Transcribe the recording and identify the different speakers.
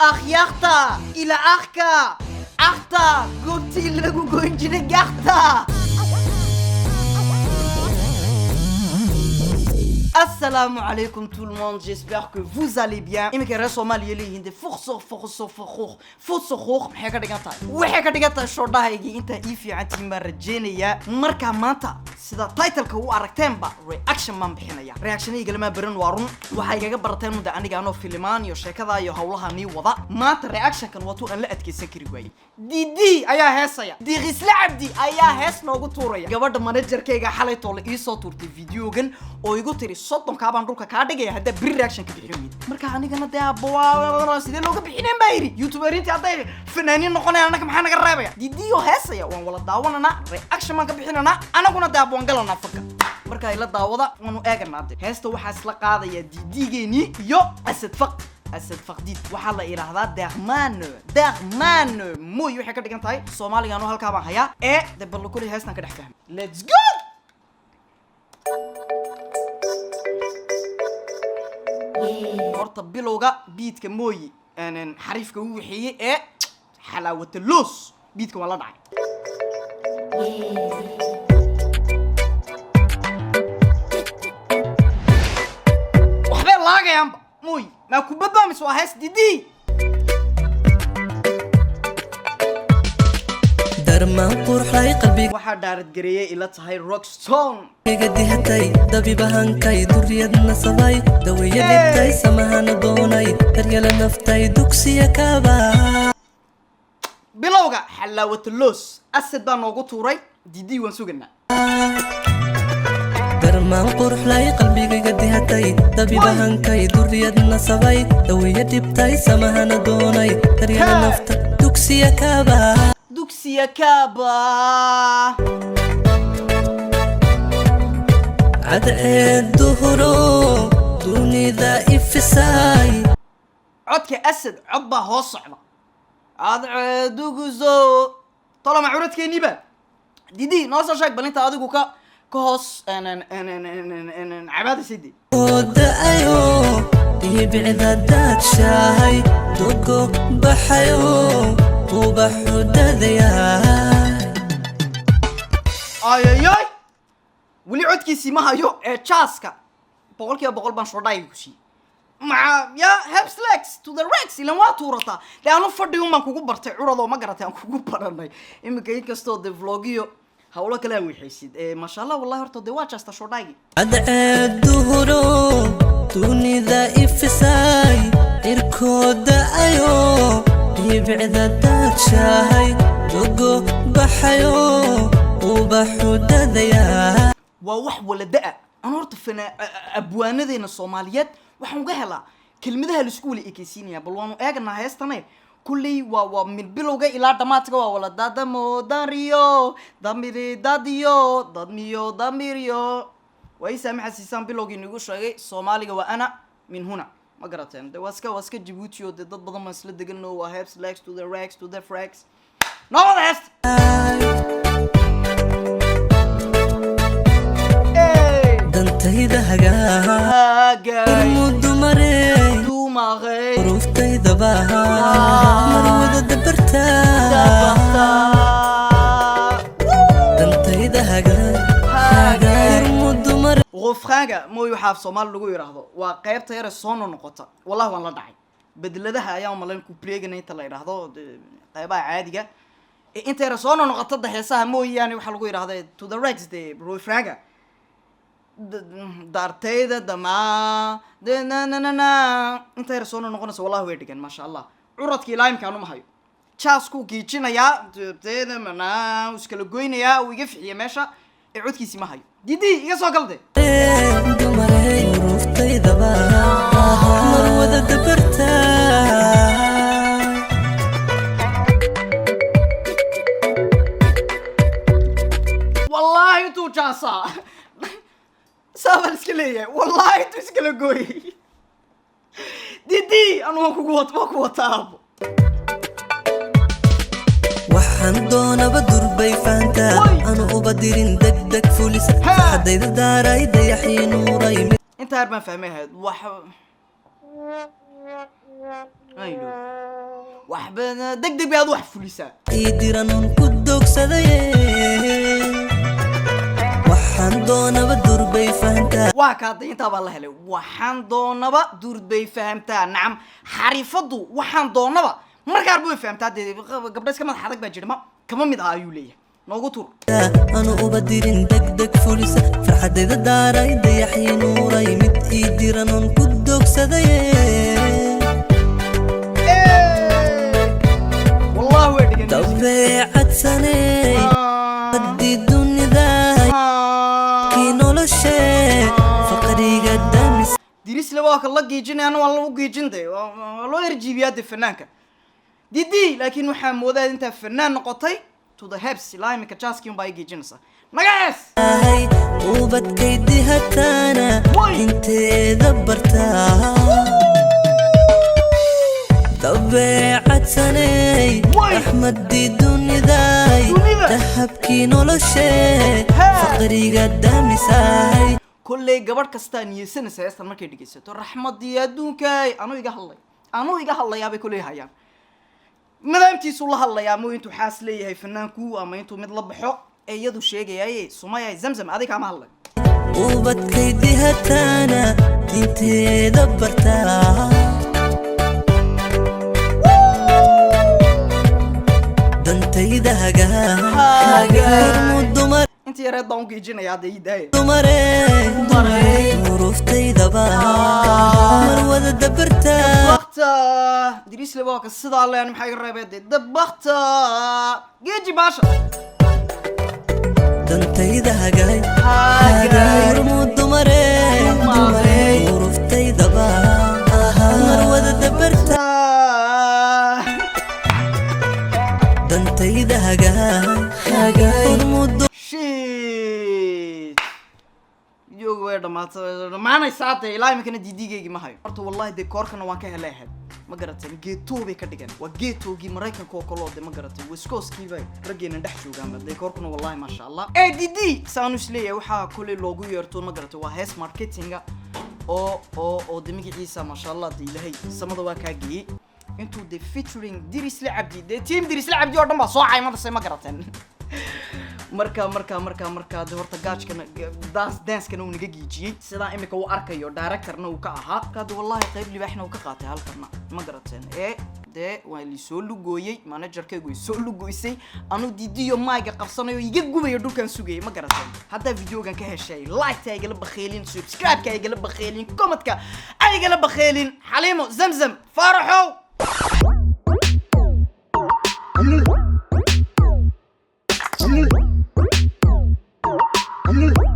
Speaker 1: أخ يختا إلى أخكا أختا قلتي لكو قنجنك أختا. Assalamu alaikum tout le monde, j'espère que vous allez bien. إمك رسومال يلي هند فخص حاجة دقيقة وحاجة دقيقة شرطة هيجي أنت إيفي عتي مرجينية مركا مانتا سيدا تايتل كهو أركتين با رياكشن مان بحنايا رياكشن يجي لما برن وارون وحاجة برتين مدة أنا جانو فيلمان يوشي كذا يهولها ني وضع مانتا رياكشن كان واتو أن لا أتكي سكري وعي دي أيا هسايا دي غسل عبدي أيا هس نوغو توريا جوارد مانجر كيجا حالي طول إيسو تورتي فيديو جن ويجو تري صوتهم كابان روكا كادجي هذا برياكشن كبيرين مركا أنا جانا ده أبوا سيدي لوجا بحنين بايري يوتيوبرين تعطي فنانين نقولي أنا كم حنا قريبة دي هسايا وان ولا داون أنا رياكشن ما كبحنا أنا كنا ده أبوا نقلنا فكر مركا إلا داوضة وانو أجرنا ده هستو حاسلا قاضي يا دي جيني يو أسد فقديد وحلا إلى هذا دغمان مو يو حكا دكان تاي سومالي أنا هالكابان هيا ده بلو كل هسنا كده فهم let's go. horta bilowga beatka mooyi aanan xariifka u wixiyay ee xalaawada loos beatka waa la dhacay waxba laagayaanba mooyi ma ku badbaamis waa hees didi darmaan qurxay qalbiga waxa daarad gareeyay ila tahay rockstone قدي هتاي دبي بهانكاي دريد نصباي دوية لبتاي سمهان دوناي تريال نفتاي دوكسي كابا بلوغا حلاوة اللوس أسد بان نوغو توري ديدي وانسوغنا درمان قرح لاي قلبي قدي هتاي دبي بهانكاي دريد نصباي دوية لبتاي سمهان دوناي تريال نفتاي دوكسي كابا عدعد دهرو دوني ذا إفساي عدك أسد عبا هو الصعبة عدعد دوغوزو طالما عورتك نيبا دي ناصر شاك بل انت عدقو كهوس عبادة سيدي ود أيو دي بعذا دات شاي دوغو بحيو وبحو دادياي آي ولي عدكيسي ما هيو تشاسكا بقولك يا بقول بنشرداي كوشي مع يا هابسلكس تو ذا ريكس إلا ما تورطا لأنه فردي وما كوكو برتي عرضو ما قرأتي أن كوكو برناي إما كاين كستو دي فلوغيو هقولا كلام ويحيسيد ما شاء الله والله هرتو دي واجه استشرداي أدعد دهرو دوني ذا إفساي إركود أيو يبعذا دات شاي دوغو بحيو وبحو داديا ووح ولا دقة أنا هرت فينا أبوانا ذين الصوماليات وحن جهلا كلمة هالسكول إكسينيا بلوانو أجنا هاستني كلي ومن بلوجا إلى دماتك ولا دادمو داريو داميري داديو داميريو ويسمع سيسان بلوجي نقول شيء صومالي وأنا من هنا ما قرأتين ده واسكا جيبوتيو ده ضد بدل ما سلد جنو وهابس لاكس to the racks to the fracks no that's دنتيدا هجاي المدمري دوماغي روفتي ذباها مرودة دبرتا دنتيدا هجاي المدمري غفخاجة مو يحاف صومال لغو يراهدو وقيب تيار الصونو نقطة والله والله داعي بدلدها أيام مالين كوبريجن انت لا يراهدو قيبها عادية انت يا صونو نقطة ده حسها مو يعني وحا لغو يراهدو to the rex دي غفخاجة دارتيدا دما دي نا انت يا صونو نقونس والله ويدكن ما شاء الله عرضكي لايم كانوا محيو تشاسكو كيتشينا يا تيدا منا وسكالو قوينا يا ويقفحي ماشا عودكيسي ما هاي دي إيجا سو قلدي دوماري روفتي دبا مروذة دبرتا والله انتو جاسا سابا السكلية والله انتو سكلو قوي دي أنا واكو وطابو waxaan doonaba durbay faanta anu uba dirin degdeg fulis hadayda daaray dayaxii nuuray inta arban fahmayd wax aylo waxba degdeg baad wax fulisaa
Speaker 2: diran ku dogsaday waxaan doonaba durbay fahantaa
Speaker 1: waa ka inta baa la helay waxaan doonaba durbay fahamtaa nacam xarifadu waxaan doonaba markaa buu fahamtaa gabdhaha iska madax adag baa jirma kama mid ah ayuu leeyahay noogu tur
Speaker 2: anu uba dirin degdeg fulisa farxadeeda daaray dayaxii nuuray mid diran ku dogsaday
Speaker 1: والله وين
Speaker 2: dabeecad sanay hadii dunida kinoloshe faqriga damis
Speaker 1: diris laba ka la geejin ana wala u geejinday loo yarjiibiyaa fanaanka didi laakiin waxa moodaa inta fanaan noqotay to the hips laamika jaaski baa geejinaysa magaas
Speaker 2: ubadkaydi hatana inteeda bartaa dabeecad sanay axmadi duniday dahabkii noloshee faqriga damisay
Speaker 1: kulley gabadh kasta niyeysanaysa heestan markay dhegeysato raxmadii adduunkay anuu iga hadlayaa bay kulley hayaan madaamtiisu la hadlayaa ama intuu xaas leeyahay fanaanku ama intuu mid la baxo ee iyadu sheegayay Sumaya Zamzam adiga kama hadlay
Speaker 2: ubadkaydi hatana inteeda bartaa dantayda hagaag mudumar
Speaker 1: inta yareed baan u geejinayaa hadda ii daaya
Speaker 2: dumarey uruftayda mar wada dabarta
Speaker 1: bakta diris laba ka sida Allaan maxay reebay dabakta geeji baasha
Speaker 2: dantayda hagaag mudumarey uruftayda mar wada dabarta dantayda hagaag
Speaker 1: shit yoga way dhamaanay saatay ilaa imkana diidigeegi ma hayo horta wallahi de koorkana waan ka helay ma garatay geeto bay ka dhigan waa geetoogi Mareykanka oo kale oo de ma garatay Wisconsin bay rageena dhex joogaan de koorkana wallahi ma sha Allah didi saanu isleeyahay waxa kulli loogu yeerto ma garatay waa hees marketinga oo de magaciisa ma sha Allah de ilaahay samada waa ka geeyay intuu de featuring Diris Lacabdi de team Diris Lacabdi oo dhan baa soo caymada ma garateen marka de horta gaajkana dance kana uu naga giijiyay sida imika uu arkayo directorna uu ka ahaa kaad wallahi qayb libaaxna uu ka qaatay halkana ma garateen de waa li soo lugooyay managerkaygu soo lugoysay anu didiyo mayga qabsanayo iga gubayo dhulkan sugayay ma garateen hadda videogan ka heshay like ta igala bakheelin subscribe ka igala bakheelin comment ka igala bakheelin Xaliimo Zamzam faraxow I'm